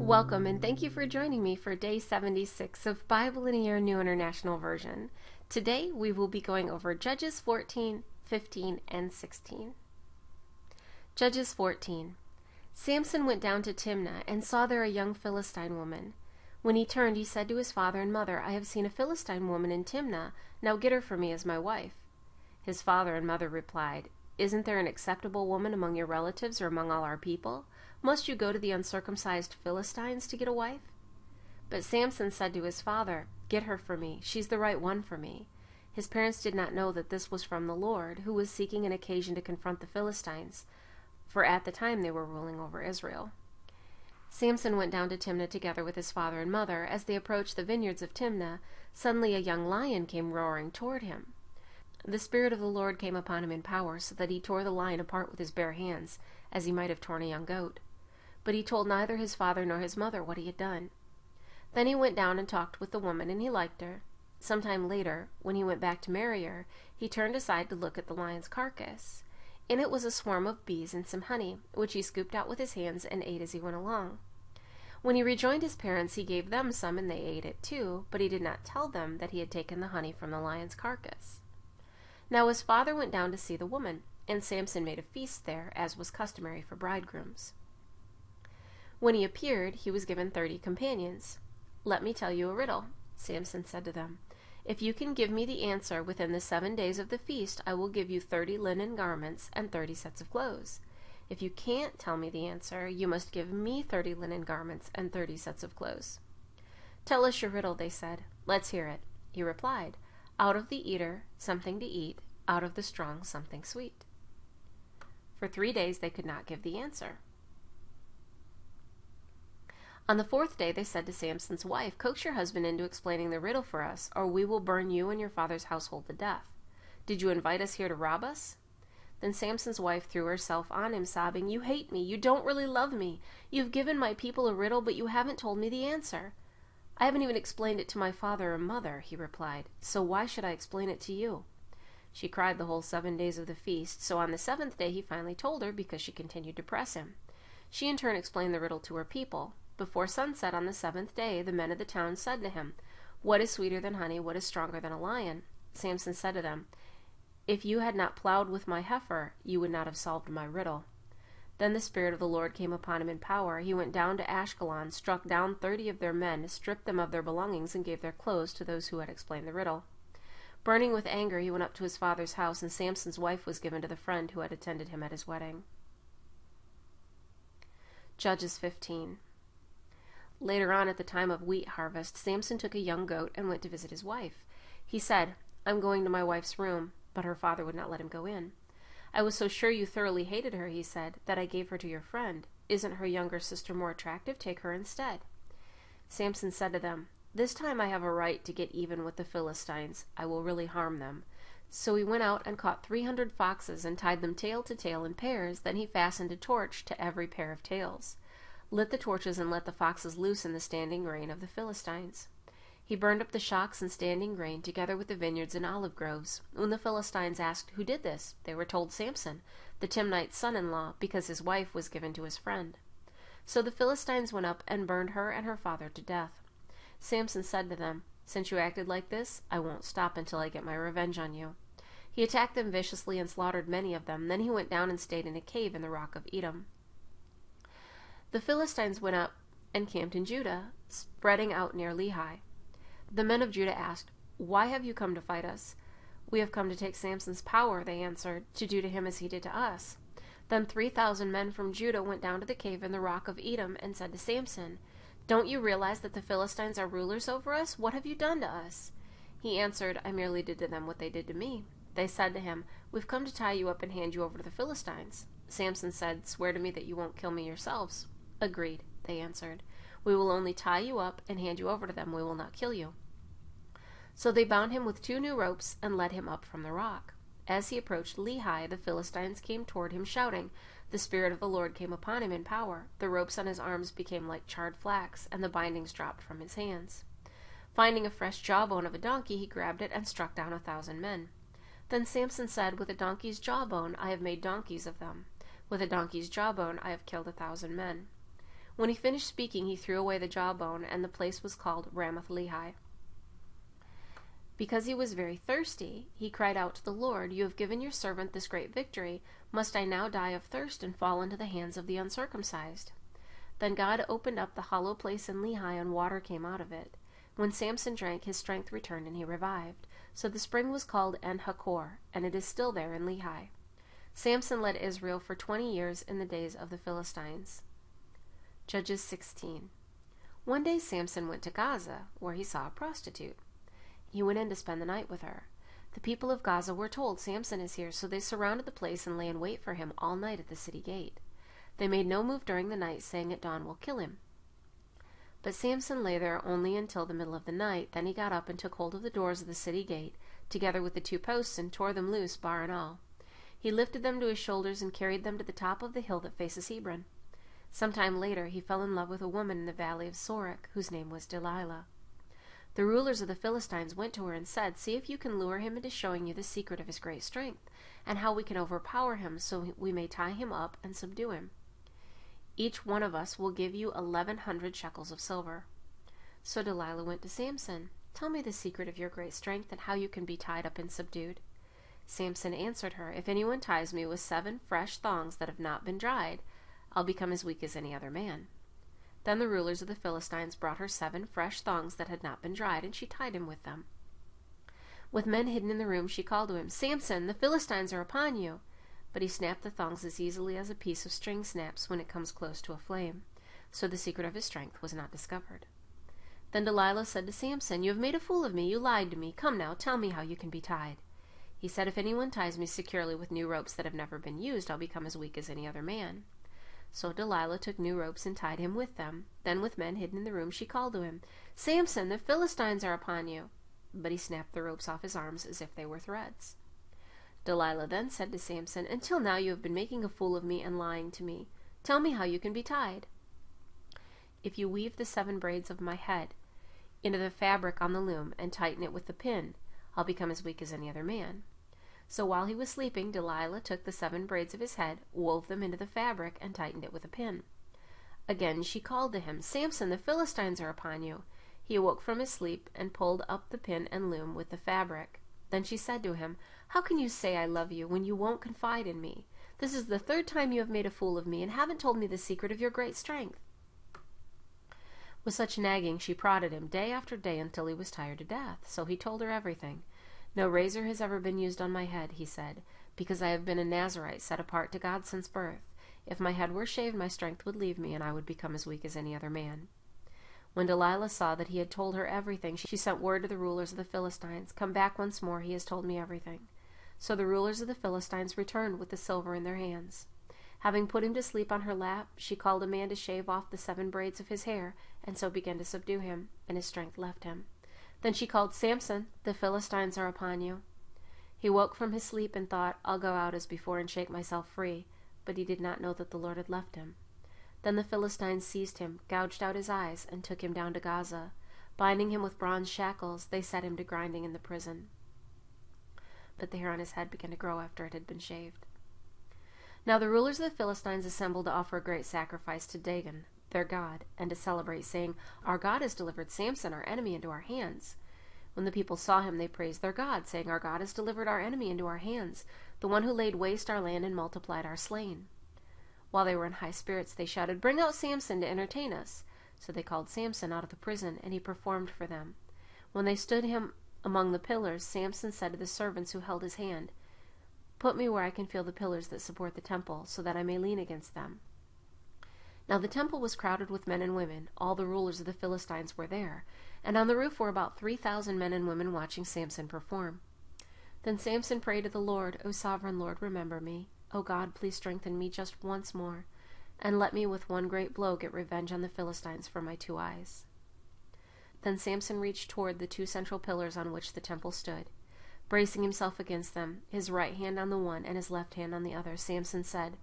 Welcome and thank you for joining me for day 76 of Bible in a Year New International Version. Today we will be going over Judges 14, 15, and 16. Judges 14. Samson went down to Timnah and saw there a young Philistine woman. When he turned, he said to his father and mother, "I have seen a Philistine woman in Timnah. Now get her for me as my wife." His father and mother replied, "Isn't there an acceptable woman among your relatives or among all our people? Must you go to the uncircumcised Philistines to get a wife?" But Samson said to his father, "Get her for me. She's the right one for me." His parents did not know that this was from the Lord, who was seeking an occasion to confront the Philistines, for at the time they were ruling over Israel. Samson went down to Timnah together with his father and mother. As they approached the vineyards of Timnah, suddenly a young lion came roaring toward him. The Spirit of the Lord came upon him in power, so that he tore the lion apart with his bare hands, as he might have torn a young goat. But he told neither his father nor his mother what he had done. Then he went down and talked with the woman, and he liked her. Some time later, when he went back to marry her, he turned aside to look at the lion's carcass. In it was a swarm of bees and some honey, which he scooped out with his hands and ate as he went along. When he rejoined his parents, he gave them some, and they ate it too, but he did not tell them that he had taken the honey from the lion's carcass. Now his father went down to see the woman, and Samson made a feast there, as was customary for bridegrooms. When he appeared, he was given 30 companions. "Let me tell you a riddle," Samson said to them. "If you can give me the answer within the 7 days of the feast, I will give you 30 linen garments and 30 sets of clothes. If you can't tell me the answer, you must give me 30 linen garments and 30 sets of clothes." "Tell us your riddle," they said. "Let's hear it." He replied, "Out of the eater, something to eat, out of the strong, something sweet." For 3 days they could not give the answer. On the 4th day they said to Samson's wife, "Coax your husband into explaining the riddle for us, or we will burn you and your father's household to death. Did you invite us here to rob us?" Then Samson's wife threw herself on him, sobbing, "You hate me. You don't really love me. You've given my people a riddle, but you haven't told me the answer." "I haven't even explained it to my father or mother," he replied, "so why should I explain it to you?" She cried the whole 7 days of the feast, so on the 7th day he finally told her, because she continued to press him. She in turn explained the riddle to her people. Before sunset on the 7th day, the men of the town said to him, "What is sweeter than honey? What is stronger than a lion?" Samson said to them, "If you had not plowed with my heifer, you would not have solved my riddle." Then the Spirit of the Lord came upon him in power. He went down to Ashkelon, struck down 30 of their men, stripped them of their belongings, and gave their clothes to those who had explained the riddle. Burning with anger, he went up to his father's house, and Samson's wife was given to the friend who had attended him at his wedding. Judges 15. Later on, at the time of wheat harvest, Samson took a young goat and went to visit his wife. He said, "I'm going to my wife's room," but her father would not let him go in. "I was so sure you thoroughly hated her," he said, "that I gave her to your friend. Isn't her younger sister more attractive? Take her instead." Samson said to them, "This time I have a right to get even with the Philistines. I will really harm them." So he went out and caught 300 foxes and tied them tail to tail in pairs. Then he fastened a torch to every pair of tails, lit the torches, and let the foxes loose in the standing grain of the Philistines. He burned up the shocks and standing grain, together with the vineyards and olive groves. When the Philistines asked, "Who did this?" they were told, "Samson, the Timnite's son-in-law," because his wife was given to his friend. So the Philistines went up and burned her and her father to death. Samson said to them, "Since you acted like this, I won't stop until I get my revenge on you." He attacked them viciously and slaughtered many of them. Then he went down and stayed in a cave in the rock of Edom. The Philistines went up and camped in Judah, spreading out near Lehi. The men of Judah asked, "Why have you come to fight us?" "We have come to take Samson's power," they answered, "to do to him as he did to us." Then 3,000 men from Judah went down to the cave in the rock of Edom and said to Samson, "Don't you realize that the Philistines are rulers over us? What have you done to us?" He answered, "I merely did to them what they did to me." They said to him, "We've come to tie you up and hand you over to the Philistines." Samson said, "Swear to me that you won't kill me yourselves." "Agreed," they answered. "We will only tie you up and hand you over to them. We will not kill you." So they bound him with 2 new ropes and led him up from the rock. As he approached Lehi, the Philistines came toward him, shouting. The Spirit of the Lord came upon him in power. The ropes on his arms became like charred flax, and the bindings dropped from his hands. Finding a fresh jawbone of a donkey, he grabbed it and struck down 1,000 men. Then Samson said, "With a donkey's jawbone I have made donkeys of them. With a donkey's jawbone I have killed 1,000 men." When he finished speaking, he threw away the jawbone, and the place was called Ramath-Lehi. Because he was very thirsty, he cried out to the Lord, "You have given your servant this great victory. Must I now die of thirst and fall into the hands of the uncircumcised?" Then God opened up the hollow place in Lehi, and water came out of it. When Samson drank, his strength returned, and he revived. So the spring was called En-Hakkore, and it is still there in Lehi. Samson led Israel for 20 years in the days of the Philistines. Judges 16. One day Samson went to Gaza, where he saw a prostitute. He went in to spend the night with her. The people of Gaza were told, "Samson is here," so they surrounded the place and lay in wait for him all night at the city gate. They made no move during the night, saying, "At dawn we'll kill him." But Samson lay there only until the middle of the night. Then he got up and took hold of the doors of the city gate, together with the 2 posts, and tore them loose, bar and all. He lifted them to his shoulders and carried them to the top of the hill that faces Hebron. Some time later he fell in love with a woman in the valley of Sorek, whose name was Delilah. The rulers of the Philistines went to her and said, "See if you can lure him into showing you the secret of his great strength, and how we can overpower him, so we may tie him up and subdue him. Each one of us will give you 1,100 shekels of silver." So Delilah went to Samson. "Tell me the secret of your great strength, and how you can be tied up and subdued." Samson answered her, "If anyone ties me with 7 fresh thongs that have not been dried, I'll become as weak as any other man." Then the rulers of the Philistines brought her 7 fresh thongs that had not been dried, and she tied him with them. With men hidden in the room, she called to him, "Samson, the Philistines are upon you." But he snapped the thongs as easily as a piece of string snaps when it comes close to a flame. So the secret of his strength was not discovered. Then Delilah said to Samson, "You have made a fool of me. You lied to me. Come now, tell me how you can be tied." He said, "If anyone ties me securely with new ropes that have never been used, I'll become as weak as any other man." So Delilah took new ropes and tied him with them. Then with men hidden in the room, she called to him, "Samson, the Philistines are upon you." But he snapped the ropes off his arms as if they were threads. Delilah then said to Samson, "Until now you have been making a fool of me and lying to me. Tell me how you can be tied." "If you weave the 7 braids of my head into the fabric on the loom and tighten it with the pin, I'll become as weak as any other man." So while he was sleeping, Delilah took the 7 braids of his head, wove them into the fabric, and tightened it with a pin. Again she called to him, "Samson, the Philistines are upon you." He awoke from his sleep and pulled up the pin and loom with the fabric. Then she said to him, "How can you say I love you when you won't confide in me? This is the 3rd time you have made a fool of me and haven't told me the secret of your great strength." With such nagging she prodded him day after day until he was tired to death. So he told her everything. "No razor has ever been used on my head," he said, "because I have been a Nazirite set apart to God since birth. If my head were shaved, my strength would leave me, and I would become as weak as any other man." When Delilah saw that he had told her everything, she sent word to the rulers of the Philistines, "Come back once more, he has told me everything." So the rulers of the Philistines returned with the silver in their hands. Having put him to sleep on her lap, she called a man to shave off the 7 braids of his hair, and so began to subdue him, and his strength left him. Then she called, "Samson, the Philistines are upon you." He woke from his sleep and thought, "I'll go out as before and shake myself free," but he did not know that the Lord had left him. Then the Philistines seized him, gouged out his eyes, and took him down to Gaza. Binding him with bronze shackles, they set him to grinding in the prison. But the hair on his head began to grow after it had been shaved. Now the rulers of the Philistines assembled to offer a great sacrifice to Dagon, their god, and to celebrate, saying, "Our God has delivered Samson, our enemy, into our hands." When the people saw him, they praised their God, saying, "Our God has delivered our enemy into our hands, the one who laid waste our land and multiplied our slain." While they were in high spirits, they shouted, "Bring out Samson to entertain us." So they called Samson out of the prison, and he performed for them. When they stood him among the pillars, Samson said to the servants who held his hand, "Put me where I can feel the pillars that support the temple, so that I may lean against them." Now the temple was crowded with men and women. All the rulers of the Philistines were there, and on the roof were about 3,000 men and women watching Samson perform. Then Samson prayed to the Lord, "O sovereign Lord, remember me. O God, please strengthen me just once more, and let me with one great blow get revenge on the Philistines for my 2 eyes." Then Samson reached toward the 2 central pillars on which the temple stood. Bracing himself against them, his right hand on the one and his left hand on the other, Samson said,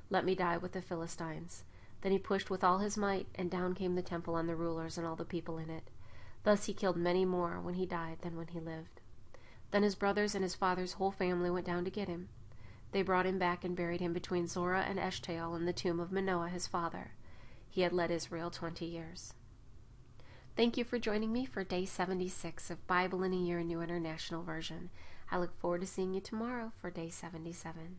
"Let me die with the Philistines." Then he pushed with all his might, and down came the temple on the rulers and all the people in it. Thus he killed many more when he died than when he lived. Then his brothers and his father's whole family went down to get him. They brought him back and buried him between Zorah and Eshtaol in the tomb of Manoah his father. he had led Israel 20 years. Thank you for joining me for Day 76 of Bible in a Year New International Version. I look forward to seeing you tomorrow for Day 77.